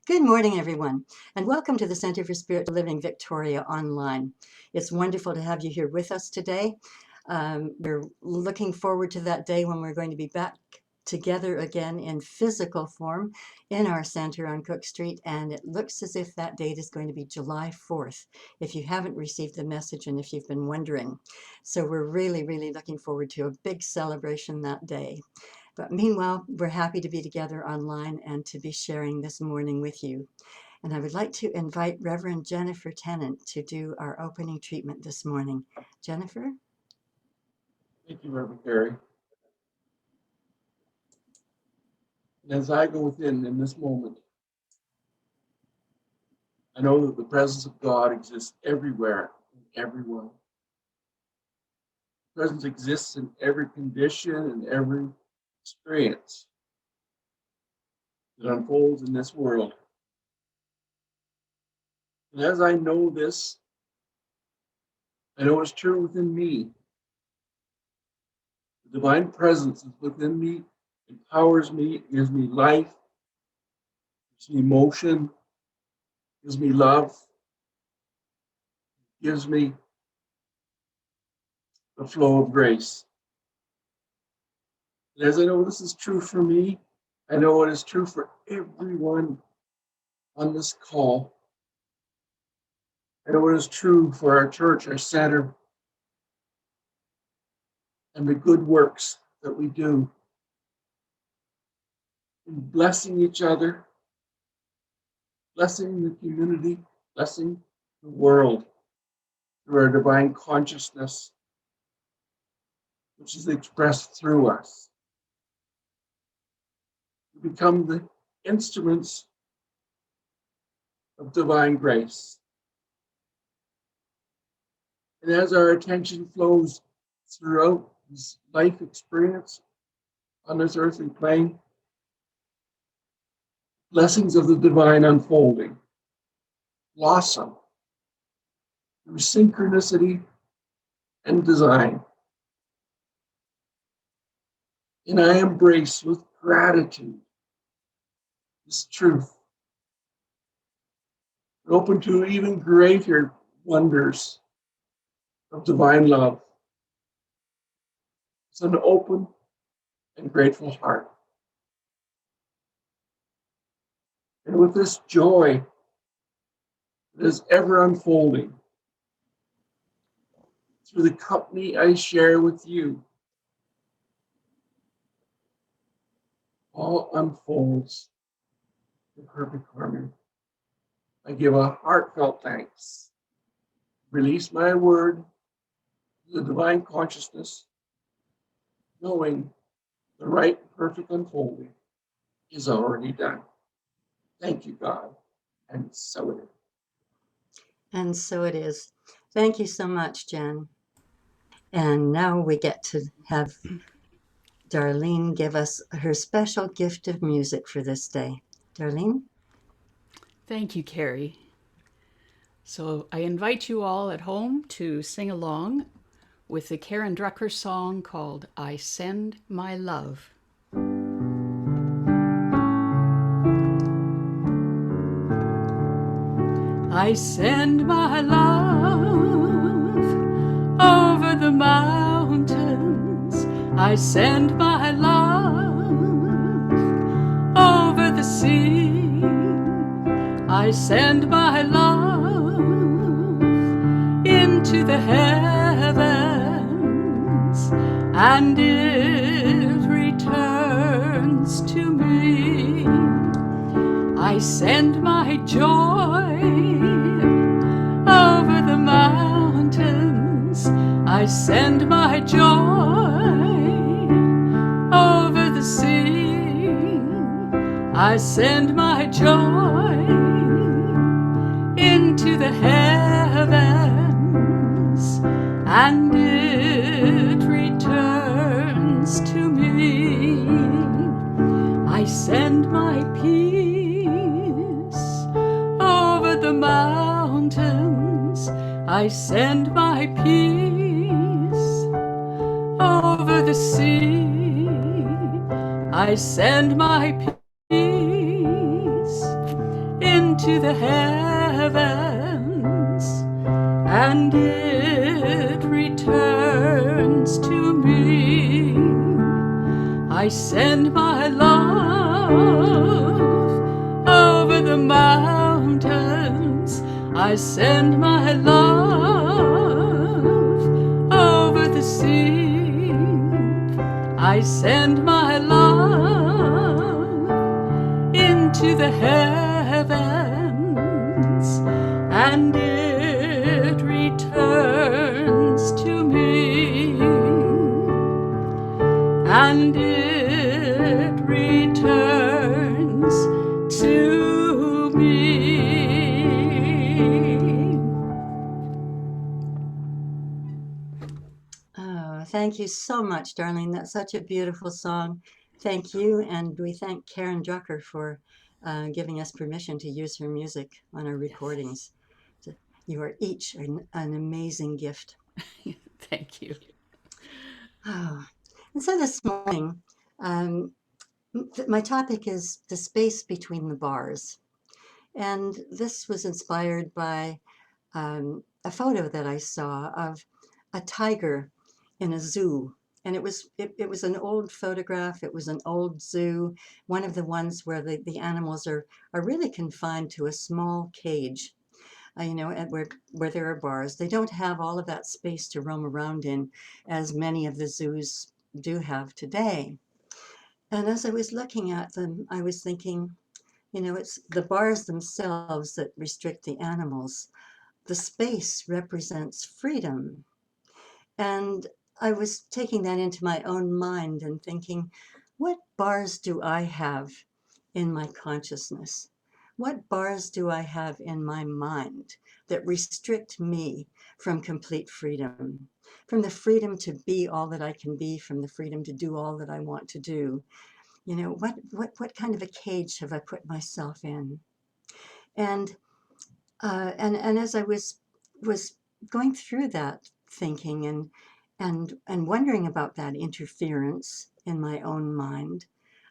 Good morning, everyone, and welcome to the Center for Spiritual Living Victoria Online. It's wonderful to have you here with us today. We're looking forward to that day when we're going to be back together again in physical form in our center on Cook Street, and it looks as if that date is going to be July 4th, if you haven't received the message and if you've been wondering. So we're really looking forward to a big celebration that day. But meanwhile, we're happy to be together online and to be sharing this morning with you. And I would like to invite Reverend Jennifer Tennant to do our opening treatment this morning. Jennifer? Thank you, Reverend Carrie. And as I go within in this moment, I know that the presence of God exists everywhere and everyone. The presence exists in every condition and every experience that unfolds in this world. And as I know this, I know it's true within me. The divine presence is within me, empowers me, gives me life, gives me motion, gives me love, gives me the flow of grace. And as I know this is true for me, I know it is true for everyone on this call. I know it is true for our church, our center, and the good works that we do in blessing each other, blessing the community, blessing the world through our divine consciousness, which is expressed through us. We become the instruments of divine grace. And as our attention flows throughout this life experience on this earthly plane, blessings of the divine unfolding blossom through synchronicity and design. And I embrace with gratitude this truth, open to even greater wonders of divine love. It's an open and grateful heart. And with this joy that is ever unfolding through the company I share with you, all unfolds in perfect harmony. I give a heartfelt thanks. Release my word to the divine consciousness, knowing the right perfect unfolding is already done. Thank you, God. And so it is. And so it is. Thank you so much, Jen. And now we get to have Darlene give us her special gift of music for this day. Darlene? Thank you, Carrie. So I invite you all at home to sing along with the Karen Drucker song called I Send My Love. I send my love over the mountains. I send my love over the sea. I send my love into the heavens, and it returns to me. I send my joy over the mountains. I send my joy over the sea. I send my joy into the heavens, and it returns to me. I send my peace over the mountains. I send my peace over the sea. I send my peace into the heavens, and it returns to me. I send my love over the mountains. I send my love over the sea. I send my love into the heavens, and it returns to me, and it returns to me. Oh, thank you so much, Darlene. That's such a beautiful song. Thank you, and we thank Karen Drucker for giving us permission to use her music on our recordings. So you are each an amazing gift. Thank you. Oh. And so this morning, um, my topic is the space between the bars. And this was inspired by a photo that I saw of a tiger in a zoo. And it was an old photograph. It was an old zoo, one of the ones where the animals are really confined to a small cage, where there are bars. They don't have all of that space to roam around in as many of the zoos do have today. And as I was looking at them, I was thinking, it's the bars themselves that restrict the animals. The space represents freedom. And I was taking that into my own mind and thinking, what bars do I have in my consciousness? What bars do I have in my mind that restrict me from complete freedom? From the freedom to be all that I can be, from the freedom to do all that I want to do. What kind of a cage have I put myself in? And and as I was going through that thinking and wondering about that interference in my own mind,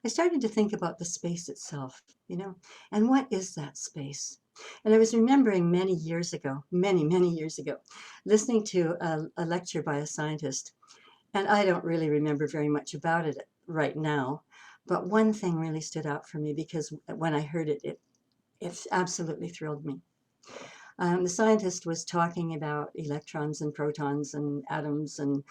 I started to think about the space itself, and what is that space? And I was remembering many years ago, many years ago, listening to a lecture by a scientist, and I don't really remember very much about it right now, but one thing really stood out for me because when I heard it, it absolutely thrilled me. The scientist was talking about electrons and protons and atoms and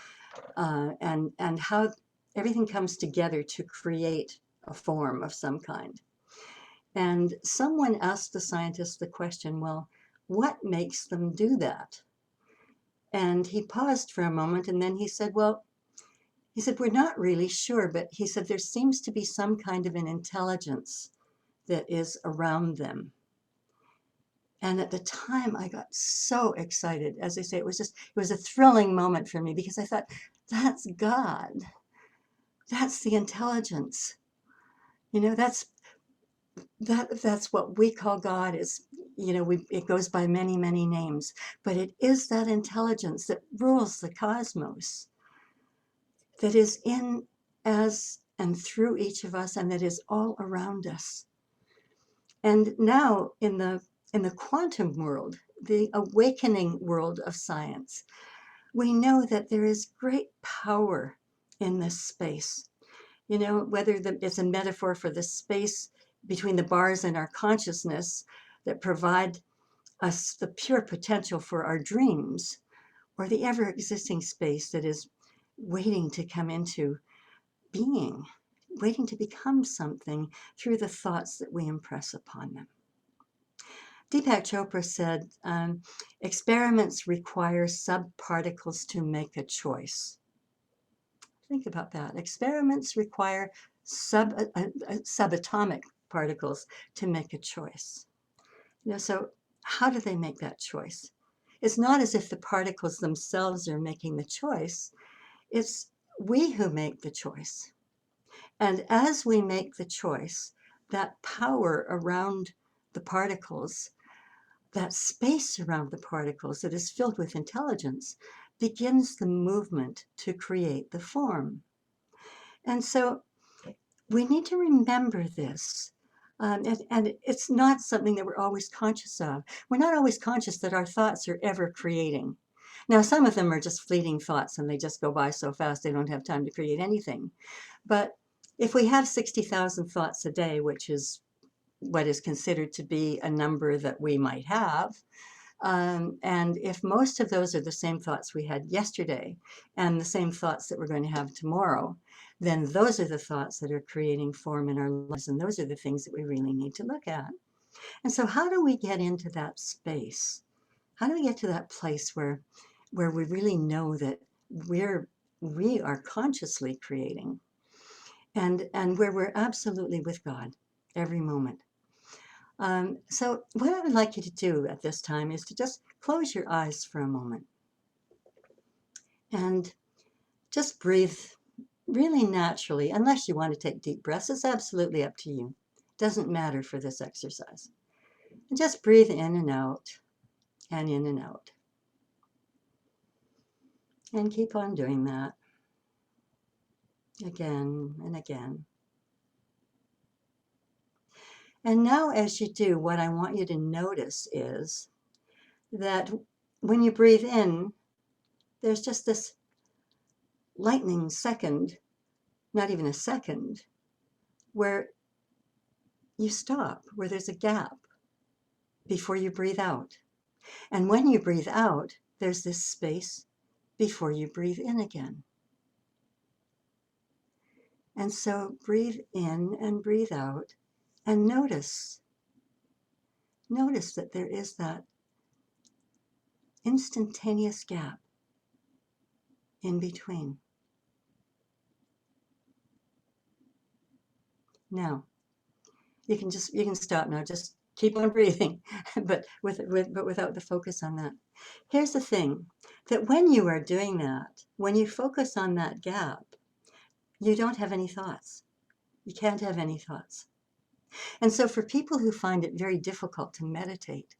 how everything comes together to create a form of some kind. And someone asked the scientist the question, well, what makes them do that? And he paused for a moment and then he said, we're not really sure, but he said there seems to be some kind of an intelligence that is around them. And at the time, I got so excited. As I say, it was a thrilling moment for me because I thought, that's God. That's the intelligence. That's what we call God. It goes by many names, but it is that intelligence that rules the cosmos, that is in, as, and through each of us, and that is all around us. And now in the quantum world, the awakening world of science, we know that there is great power in this space. Whether it's a metaphor for the space between the bars in our consciousness that provide us the pure potential for our dreams, or the ever-existing space that is waiting to come into being, waiting to become something through the thoughts that we impress upon them. Deepak Chopra said, experiments require subparticles to make a choice. Think about that. Experiments require subatomic particles to make a choice. So how do they make that choice? It's not as if the particles themselves are making the choice. It's we who make the choice. And as we make the choice, that power around the particles, that space around the particles that is filled with intelligence, begins the movement to create the form. And so we need to remember this. And it's not something that we're always conscious of. We're not always conscious that our thoughts are ever creating. Now, some of them are just fleeting thoughts and they just go by so fast they don't have time to create anything. But if we have 60,000 thoughts a day, which is what is considered to be a number that we might have, and if most of those are the same thoughts we had yesterday and the same thoughts that we're going to have tomorrow, then those are the thoughts that are creating form in our lives. And those are the things that we really need to look at. And so how do we get into that space? How do we get to that place where we really know that we are consciously creating and where we're absolutely with God every moment? So what I would like you to do at this time is to just close your eyes for a moment and just breathe really naturally, unless you want to take deep breaths. It's absolutely up to you. It doesn't matter for this exercise. And just breathe in and out and in and out. And keep on doing that again and again. And now as you do, what I want you to notice is that when you breathe in, there's just this lightning second, not even a second, where you stop, where there's a gap before you breathe out. And when you breathe out, there's this space before you breathe in again. And so breathe in and breathe out and notice that there is that instantaneous gap in between. Now, you can stop now, just keep on breathing, but without the focus on that. Here's the thing, that when you are doing that, when you focus on that gap, you don't have any thoughts. You can't have any thoughts. And so for people who find it very difficult to meditate,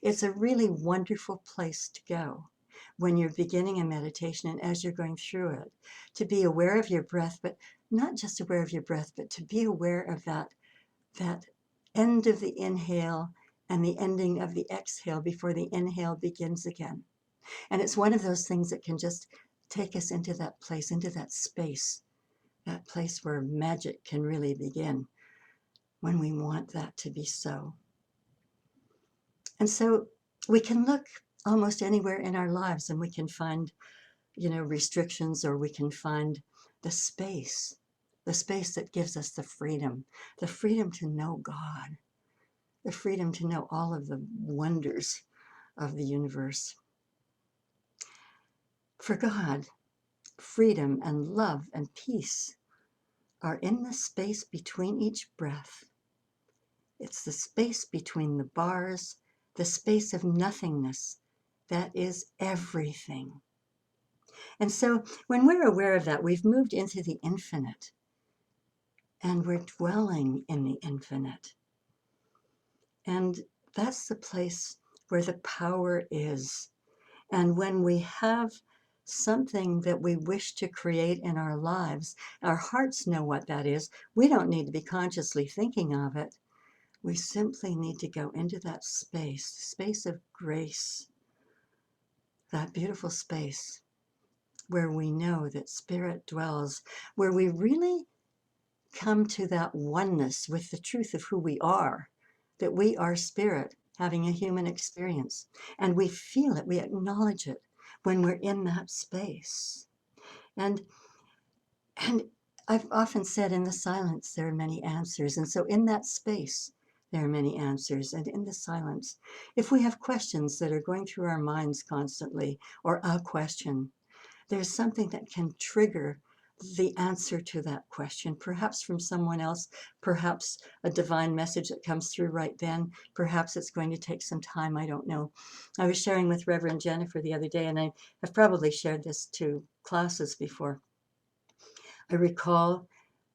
it's a really wonderful place to go when you're beginning a meditation and as you're going through it, to be aware of your breath, but not just aware of your breath, but to be aware of that end of the inhale and the ending of the exhale before the inhale begins again. And it's one of those things that can just take us into that place, into that space, that place where magic can really begin when we want that to be so. And so we can look almost anywhere in our lives and we can find, restrictions, or we can find the space that gives us the freedom to know God, the freedom to know all of the wonders of the universe. For God, freedom and love and peace are in the space between each breath. It's the space between the bars, the space of nothingness that is everything. And so when we're aware of that, we've moved into the infinite and we're dwelling in the infinite. And that's the place where the power is. And when we have something that we wish to create in our lives, our hearts know what that is. We don't need to be consciously thinking of it. We simply need to go into that space of grace, that beautiful space where we know that Spirit dwells, where we really come to that oneness with the truth of who we are, that we are Spirit having a human experience. And we feel it, we acknowledge it when we're in that space. And I've often said, in the silence, there are many answers. And so in that space, there are many answers. And in the silence, if we have questions that are going through our minds constantly, or a question, there's something that can trigger the answer to that question, perhaps from someone else, perhaps a divine message that comes through right then. Perhaps it's going to take some time. I don't know. I was sharing with Reverend Jennifer the other day, and I have probably shared this to classes before. I recall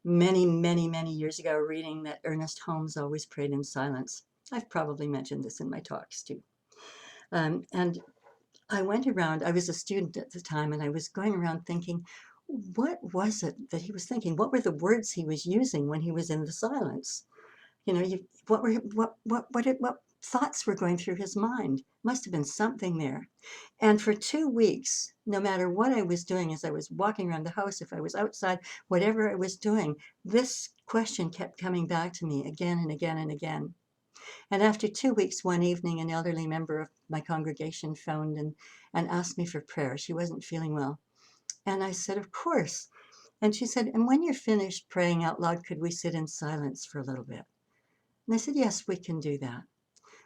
many, many, many years ago reading that Ernest Holmes always prayed in silence. I've probably mentioned this in my talks too. And I went around, I was a student at the time, and I was going around thinking, what was it that he was thinking? What were the words he was using when he was in the silence? You know, what thoughts were going through his mind? Must have been something there. And for 2 weeks, no matter what I was doing, as I was walking around the house, if I was outside, whatever I was doing, this question kept coming back to me again and again and again. And after 2 weeks, one evening, an elderly member of my congregation phoned and asked me for prayer. She wasn't feeling well. And I said, of course. And she said, and when you're finished praying out loud, could we sit in silence for a little bit? And I said, yes, we can do that.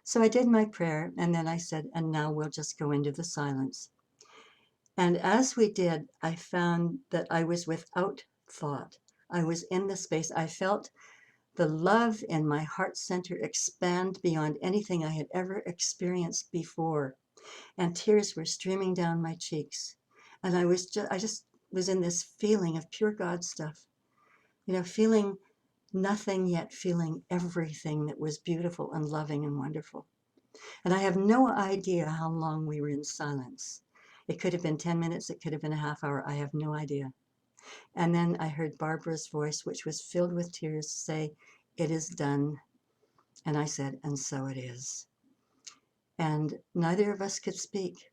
So I did my prayer, and then I said, and now we'll just go into the silence. And as we did, I found that I was without thought. I was in the space. I felt the love in my heart center expand beyond anything I had ever experienced before. And tears were streaming down my cheeks. And I just was in this feeling of pure God stuff, feeling nothing yet feeling everything that was beautiful and loving and wonderful. And I have no idea how long we were in silence. It could have been 10 minutes, it could have been a half hour, I have no idea. And then I heard Barbara's voice, which was filled with tears, say, "It is done." And I said, "And so it is." And neither of us could speak.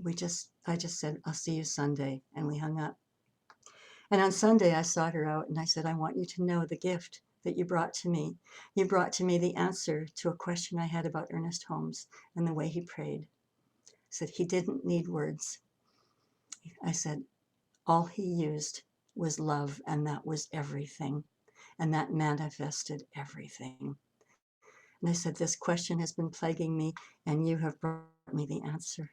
I just said, "I'll see you Sunday." And we hung up. And on Sunday, I sought her out and I said, "I want you to know the gift that you brought to me. You brought to me the answer to a question I had about Ernest Holmes and the way he prayed." I said, "He didn't need words." I said, "All he used was love, and that was everything. And that manifested everything." And I said, "This question has been plaguing me, and you have brought me the answer."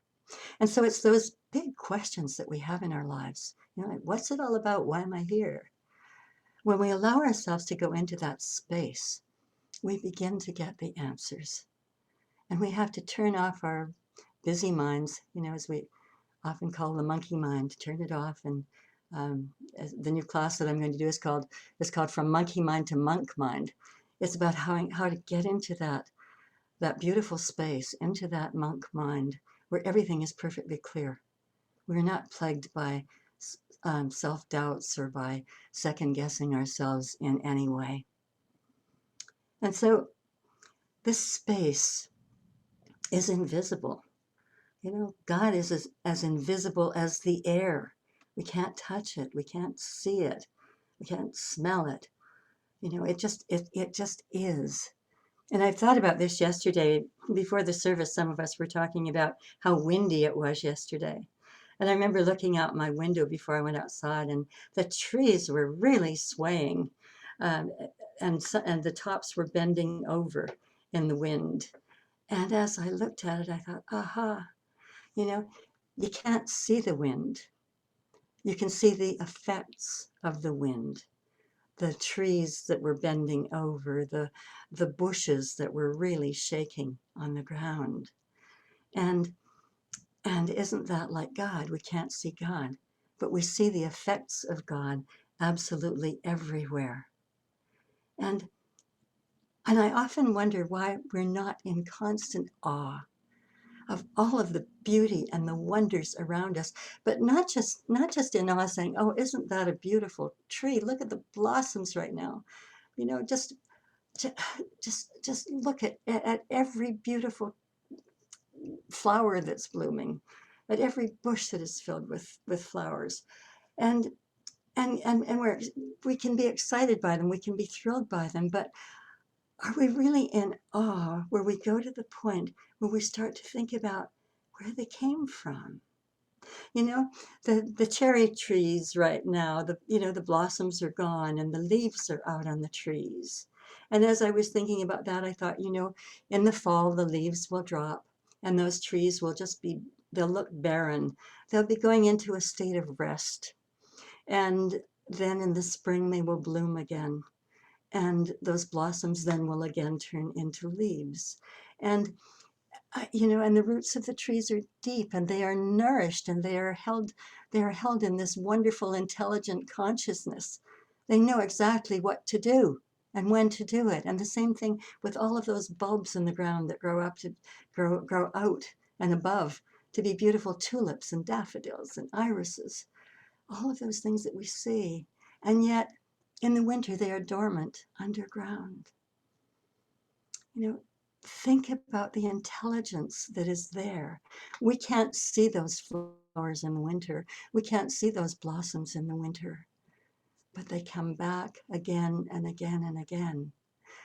And so it's those big questions that we have in our lives. Like, what's it all about? Why am I here? When we allow ourselves to go into that space, we begin to get the answers. And we have to turn off our busy minds, as we often call the monkey mind, turn it off. And the new class that I'm going to do is called From Monkey Mind to Monk Mind. It's about how to get into that beautiful space, into that monk mind where everything is perfectly clear. We're not plagued by self-doubts or by second-guessing ourselves in any way. And so this space is invisible. God is as invisible as the air. We can't touch it. We can't see it. We can't smell it. It just is. And I thought about this yesterday. Before the service, some of us were talking about how windy it was yesterday. And I remember looking out my window before I went outside, and the trees were really swaying, um, and the tops were bending over in the wind. And as I looked at it, I thought, aha, you can't see the wind. You can see the effects of the wind. The trees that were bending over, the bushes that were really shaking on the ground. And isn't that like God? We can't see God, but we see the effects of God absolutely everywhere. And I often wonder why we're not in constant awe of all of the beauty and the wonders around us, but not just in awe saying, "Oh, isn't that a beautiful tree? Look at the blossoms right now." Just look at every beautiful flower that's blooming, at every bush that is filled with flowers. And we can be excited by them, we can be thrilled by them, but are we really in awe where we go to the point where we start to think about where they came from? The cherry trees right now, the blossoms are gone and the leaves are out on the trees. And as I was thinking about that, I thought, in the fall, the leaves will drop and those trees will they'll look barren. They'll be going into a state of rest. And then in the spring, they will bloom again. And those blossoms then will again turn into leaves. And and the roots of the trees are deep and they are nourished and they are held in this wonderful, intelligent consciousness. They know exactly what to do and when to do it. And the same thing with all of those bulbs in the ground that grow out and above to be beautiful tulips and daffodils and irises. All of those things that we see. And yet in the winter, they are dormant underground. You know, think about the intelligence that is there. We can't see those flowers in the winter. We can't see those blossoms in the winter, but they come back again and again and again.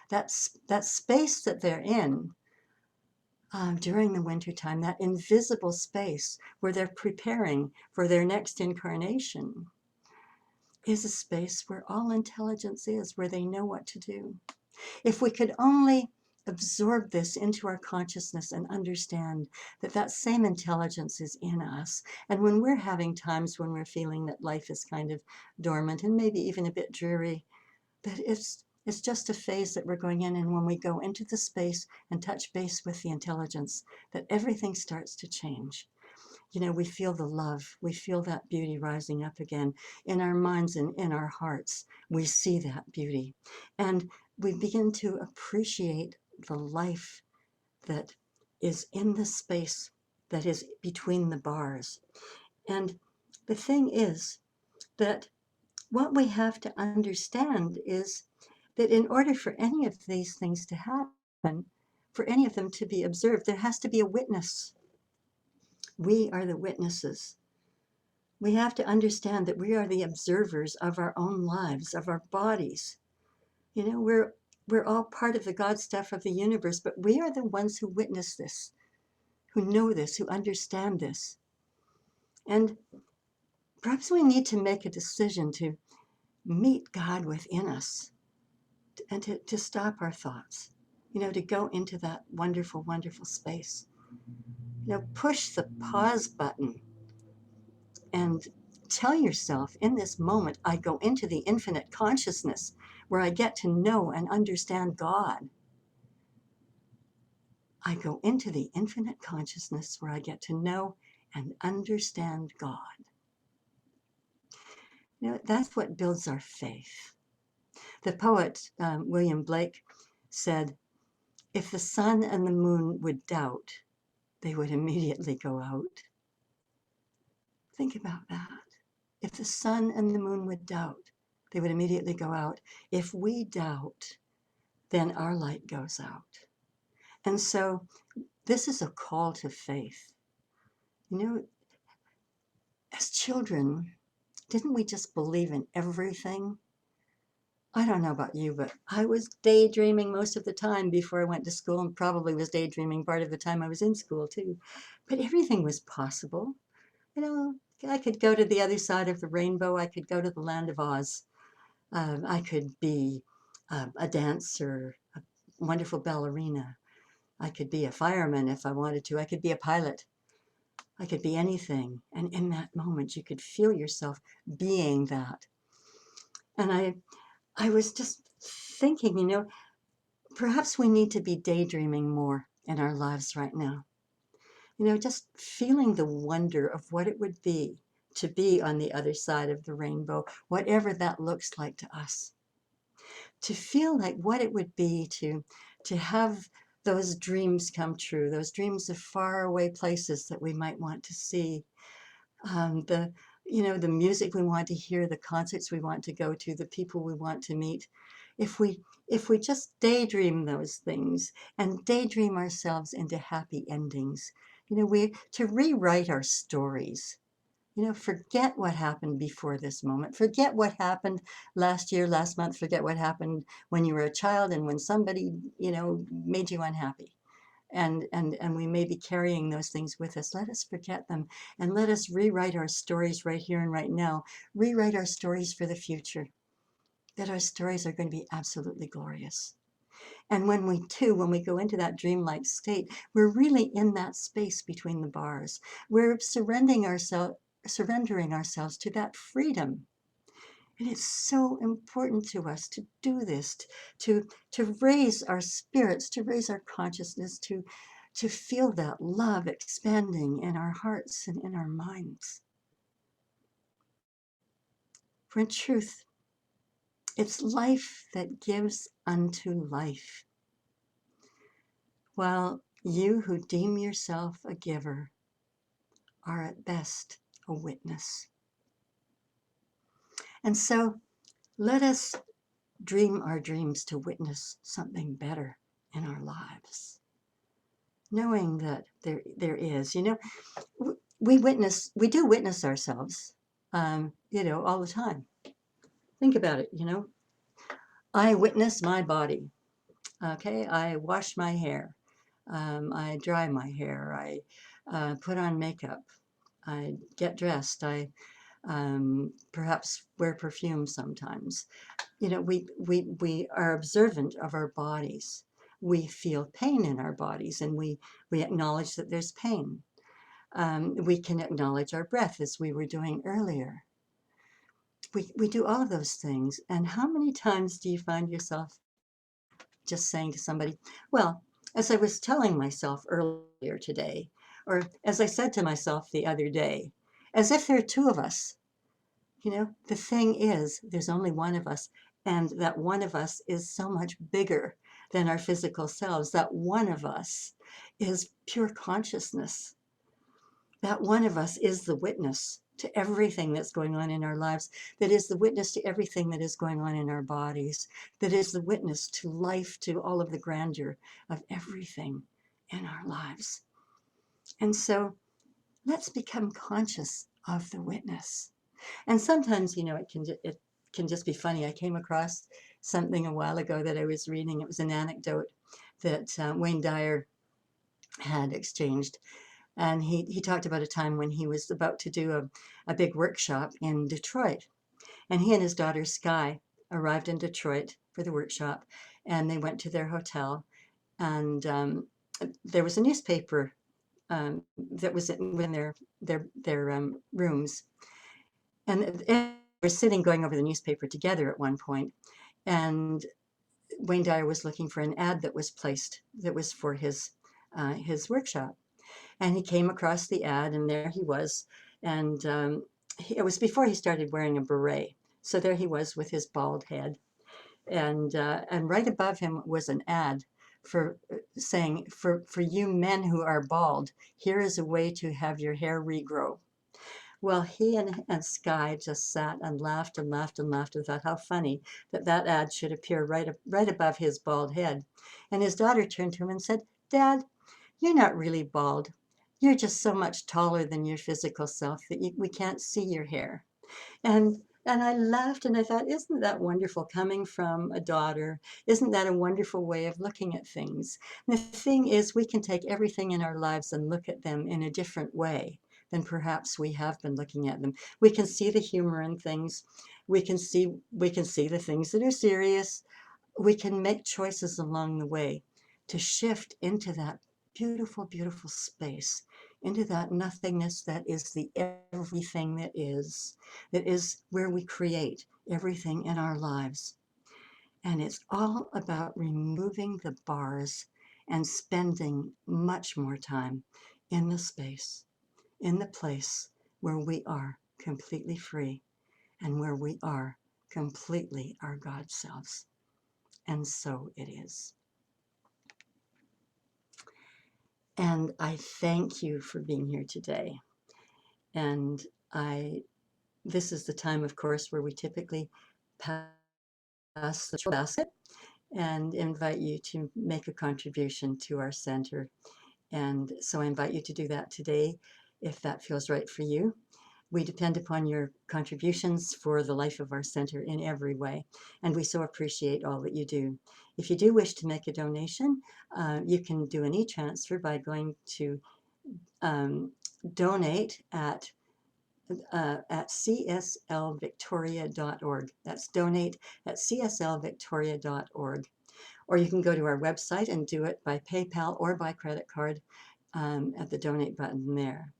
That space that they're in during the wintertime, that invisible space where they're preparing for their next incarnation, is a space where all intelligence is, where they know what to do. If we could only absorb this into our consciousness and understand that that same intelligence is in us. And when we're having times when we're feeling that life is kind of dormant and maybe even a bit dreary, that it's just a phase that we're going in. And when we go into the space and touch base with the intelligence, that everything starts to change. You know, we feel the love, we feel that beauty rising up again in our minds and in our hearts. We see that beauty. And we begin to appreciate the life that is in the space that is between the bars. And the thing is that what we have to understand is that in order for any of these things to happen, for any of them to be observed, there has to be a witness. We are the witnesses. We have to understand that we are the observers of our own lives, of our bodies. You know, we're all part of the God stuff of the universe, but we are the ones who witness this, who know this, who understand this. And perhaps we need to make a decision to meet God within us and to stop our thoughts, you know, to go into that wonderful, wonderful space. You know, push the pause button and tell yourself in this moment, I go into the infinite consciousness where I get to know and understand God. I go into the infinite consciousness where I get to know and understand God. You know, that's what builds our faith. The poet William Blake said, if the sun and the moon would doubt, they would immediately go out. Think about that. If the sun and the moon would doubt, they would immediately go out. If we doubt, then our light goes out. And so this is a call to faith. You know, as children, didn't we just believe in everything? I don't know about you, but I was daydreaming most of the time before I went to school, and probably was daydreaming part of the time I was in school too. But everything was possible. You know, I could go to the other side of the rainbow. I could go to the land of Oz. I could be a dancer, a wonderful ballerina. I could be a fireman if I wanted to. I could be a pilot. I could be anything. And in that moment, you could feel yourself being that. And I was just thinking, you know, perhaps we need to be daydreaming more in our lives right now. You know, just feeling the wonder of what it would be to be on the other side of the rainbow, whatever that looks like to us. To feel like what it would be to have those dreams come true, those dreams of faraway places that we might want to see, the you know, the music we want to hear, the concerts we want to go to, the people we want to meet. If we just daydream those things and daydream ourselves into happy endings, you know, we to rewrite our stories. You know, forget what happened before this moment. Forget what happened last year, last month. Forget what happened when you were a child and when somebody, you know, made you unhappy. And we may be carrying those things with us. Let us forget them and let us rewrite our stories right here and right now. Rewrite our stories for the future, that our stories are going to be absolutely glorious. And when we do, when we go into that dreamlike state, we're really in that space between the bars. We're surrendering ourselves to that freedom. And it's so important to us to do this, to raise our spirits, to raise our consciousness, to feel that love expanding in our hearts and in our minds. For in truth, it's life that gives unto life. While you who deem yourself a giver are at best a witness. And so let us dream our dreams to witness something better in our lives. Knowing that there is, we do witness ourselves, all the time. Think about it, I witness my body. Okay, I wash my hair. I dry my hair. I put on makeup. I get dressed. I perhaps wear perfume sometimes. We are observant of our bodies. We feel pain in our bodies, and we acknowledge that there's pain. We can acknowledge our breath, as we were doing earlier. We do all of those things. And how many times do you find yourself just saying to somebody, well, as I was telling myself earlier today, or as I said to myself the other day, as if there are two of us? The thing is, there's only one of us, and that one of us is so much bigger than our physical selves. That one of us is pure consciousness. That one of us is the witness to everything that's going on in our lives, that is the witness to everything that is going on in our bodies, that is the witness to life, to all of the grandeur of everything in our lives. And so let's become conscious of the witness. And sometimes, it can just be funny. I came across something a while ago that I was reading. It was an anecdote that Wayne Dyer had exchanged. And he talked about a time when he was about to do a big workshop in Detroit. And he and his daughter, Sky, arrived in Detroit for the workshop. And they went to their hotel. And there was a newspaper that was in their rooms. And they were sitting going over the newspaper together at one point, and Wayne Dyer was looking for an ad that was placed that was for his workshop. And he came across the ad, and there he was. And it was before he started wearing a beret. So there he was with his bald head. And right above him was an ad for saying, for you men who are bald, here is a way to have your hair regrow. Well, he and Sky just sat and laughed and laughed and laughed and thought how funny that ad should appear right above his bald head. And his daughter turned to him and said, Dad, you're not really bald. You're just so much taller than your physical self that we can't see your hair. And I laughed and I thought, isn't that wonderful coming from a daughter? Isn't that a wonderful way of looking at things? And the thing is, we can take everything in our lives and look at them in a different way than perhaps we have been looking at them. We can see the humor in things. We can see the things that are serious. We can make choices along the way to shift into that beautiful, beautiful space, into that nothingness that is the everything that is where we create everything in our lives. And it's all about removing the bars and spending much more time in the space, in the place where we are completely free and where we are completely our God selves. And so it is. And I thank you for being here today. And this is the time, of course, where we typically pass the basket and invite you to make a contribution to our center. And so I invite you to do that today, if that feels right for you. We depend upon your contributions for the life of our center in every way, and we so appreciate all that you do. If you do wish to make a donation, you can do an e-transfer by going to donate at cslvictoria.org. That's donate at cslvictoria.org. Or you can go to our website and do it by PayPal or by credit card at the donate button there.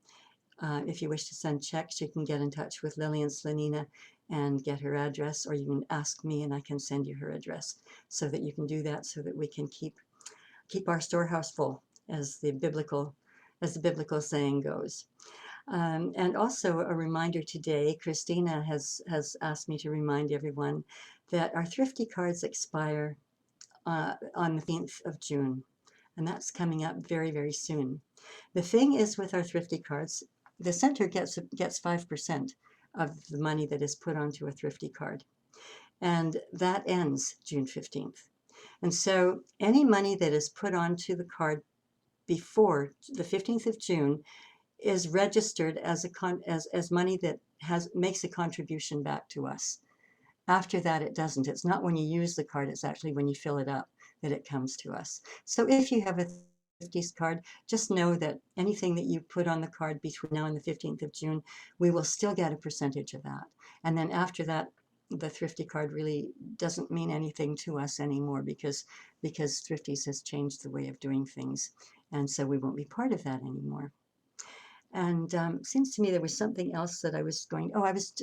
If you wish to send checks, you can get in touch with Lillian Slanina and get her address, or you can ask me and I can send you her address so that you can do that, so that we can keep our storehouse full, as the biblical saying goes. And also a reminder today, Christina has asked me to remind everyone that our thrifty cards expire on the 15th of June, and that's coming up very, very soon. The thing is, with our thrifty cards, the center gets 5% of the money that is put onto a thrifty card, and that ends June 15th. And so any money that is put onto the card before the 15th of June is registered as as money that makes a contribution back to us. After that, it doesn't. It's not when you use the card, it's actually when you fill it up that it comes to us. So if you have a Thrifties card, just know that anything that you put on the card between now and the 15th of June, we will still get a percentage of that. And then after that, the Thrifty card really doesn't mean anything to us anymore because Thrifties has changed the way of doing things. And so we won't be part of that anymore. And seems to me there was something else that I was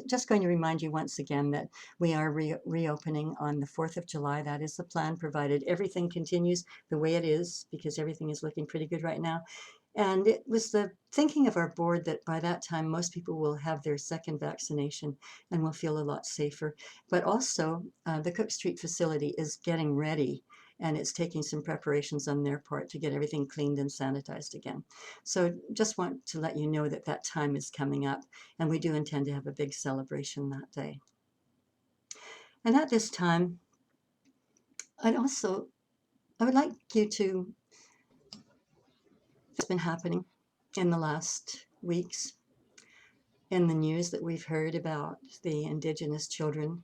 just going to remind you once again that we are reopening on the 4th of July. That is the plan, provided everything continues the way it is, because everything is looking pretty good right now. And it was the thinking of our board that by that time, most people will have their second vaccination and will feel a lot safer. But also, the Cook Street facility is getting ready, and it's taking some preparations on their part to get everything cleaned and sanitized again. So just want to let you know that that time is coming up, and we do intend to have a big celebration that day. And at this time, I would like you to, what's been happening in the last weeks in the news that we've heard about the Indigenous children,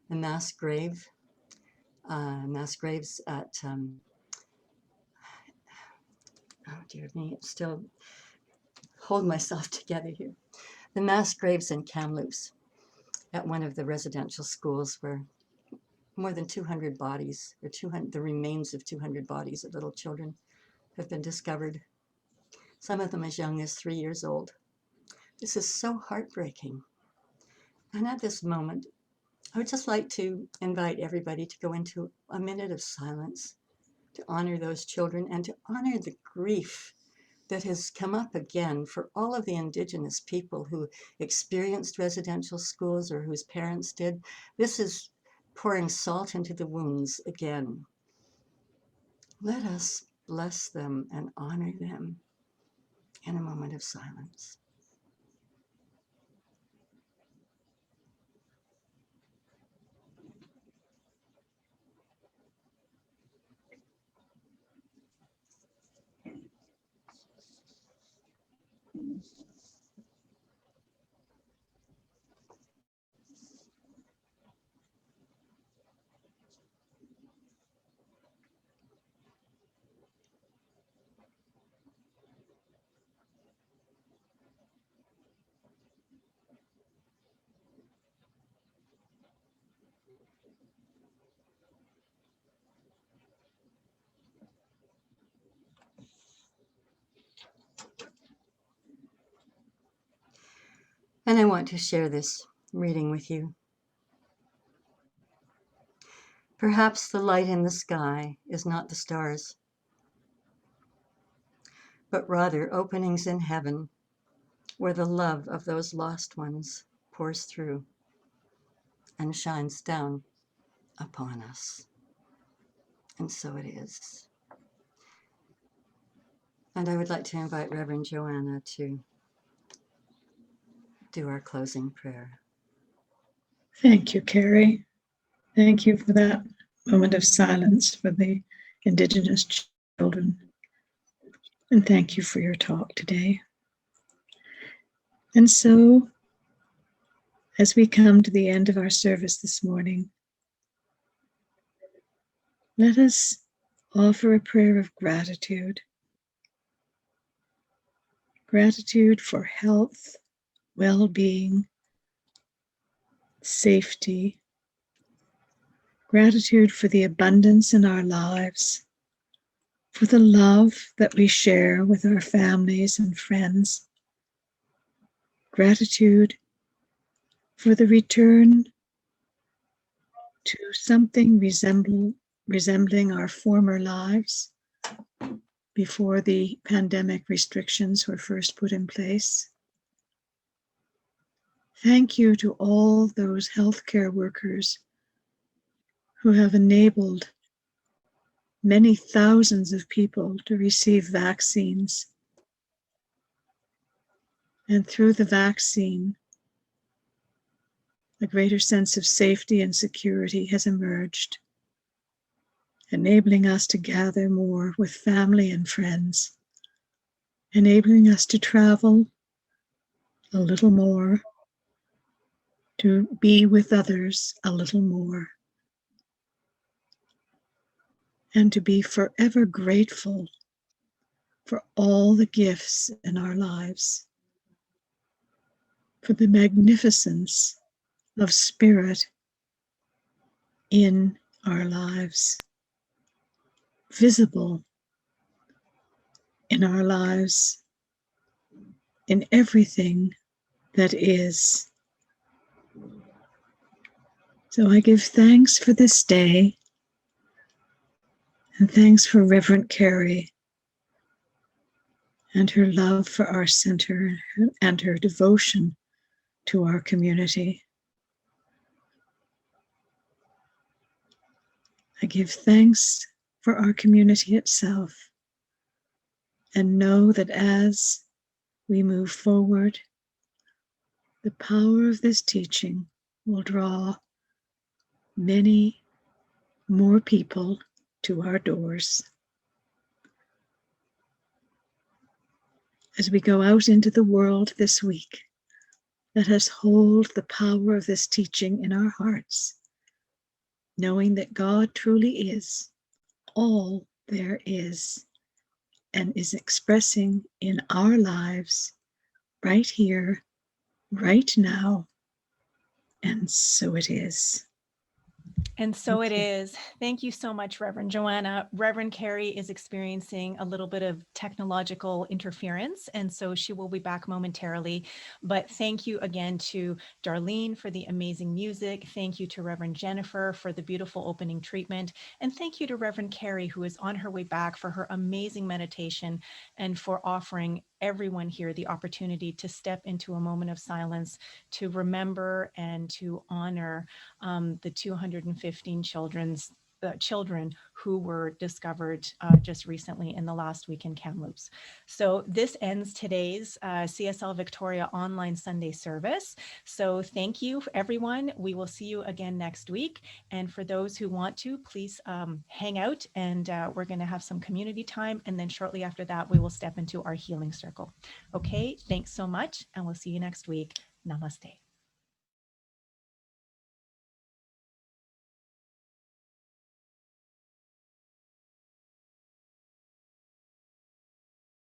the mass graves at, oh dear me, it's still hold myself together here. The mass graves in Kamloops at one of the residential schools where more than 200 bodies, or the remains of 200 bodies of little children have been discovered, some of them as young as 3 years old. This is so heartbreaking. And at this moment, I would just like to invite everybody to go into a minute of silence to honor those children and to honor the grief that has come up again for all of the Indigenous people who experienced residential schools or whose parents did. This is pouring salt into the wounds again. Let us bless them and honor them in a moment of silence. And I want to share this reading with you. Perhaps the light in the sky is not the stars, but rather openings in heaven where the love of those lost ones pours through and shines down upon us. And so it is. And I would like to invite Reverend Joanna to do our closing prayer. Thank you, Carrie. Thank you for that moment of silence for the Indigenous children. And thank you for your talk today. And so, as we come to the end of our service this morning, let us offer a prayer of gratitude. Gratitude for health, well-being, safety. Gratitude for the abundance in our lives, for the love that we share with our families and friends. Gratitude for the return to something resembling our former lives before the pandemic restrictions were first put in place. Thank you to all those healthcare workers who have enabled many thousands of people to receive vaccines. And through the vaccine, a greater sense of safety and security has emerged. enabling us to gather more with family and friends, enabling us to travel a little more, to be with others a little more, and to be forever grateful for all the gifts in our lives, for the magnificence of spirit in our lives, visible in our lives, in everything that is. So I give thanks for this day, and thanks for Reverend Carrie and her love for our center and her devotion to our community. I give thanks for our community itself, and know that as we move forward, the power of this teaching will draw many more people to our doors. As we go out into the world this week, let us hold the power of this teaching in our hearts, knowing that God truly is all there is and is expressing in our lives right here, right now, and so it is. And so Thank it you. is. Thank you so much, Reverend Joanna. Reverend Carrie is experiencing a little bit of technological interference, and so she will be back momentarily. But thank you again to Darlene for the amazing music. Thank you to Reverend Jennifer for the beautiful opening treatment. And thank you to Reverend Carrie, who is on her way back, for her amazing meditation and for offering everyone here the opportunity to step into a moment of silence to remember and to honor the 215 children who were discovered just recently in the last week in Kamloops. So this ends today's CSL Victoria online Sunday service. So thank you, everyone. We will see you again next week. And for those who want to, please hang out, and we're going to have some community time. And then shortly after that, we will step into our healing circle. Okay, thanks so much, and we'll see you next week. Namaste.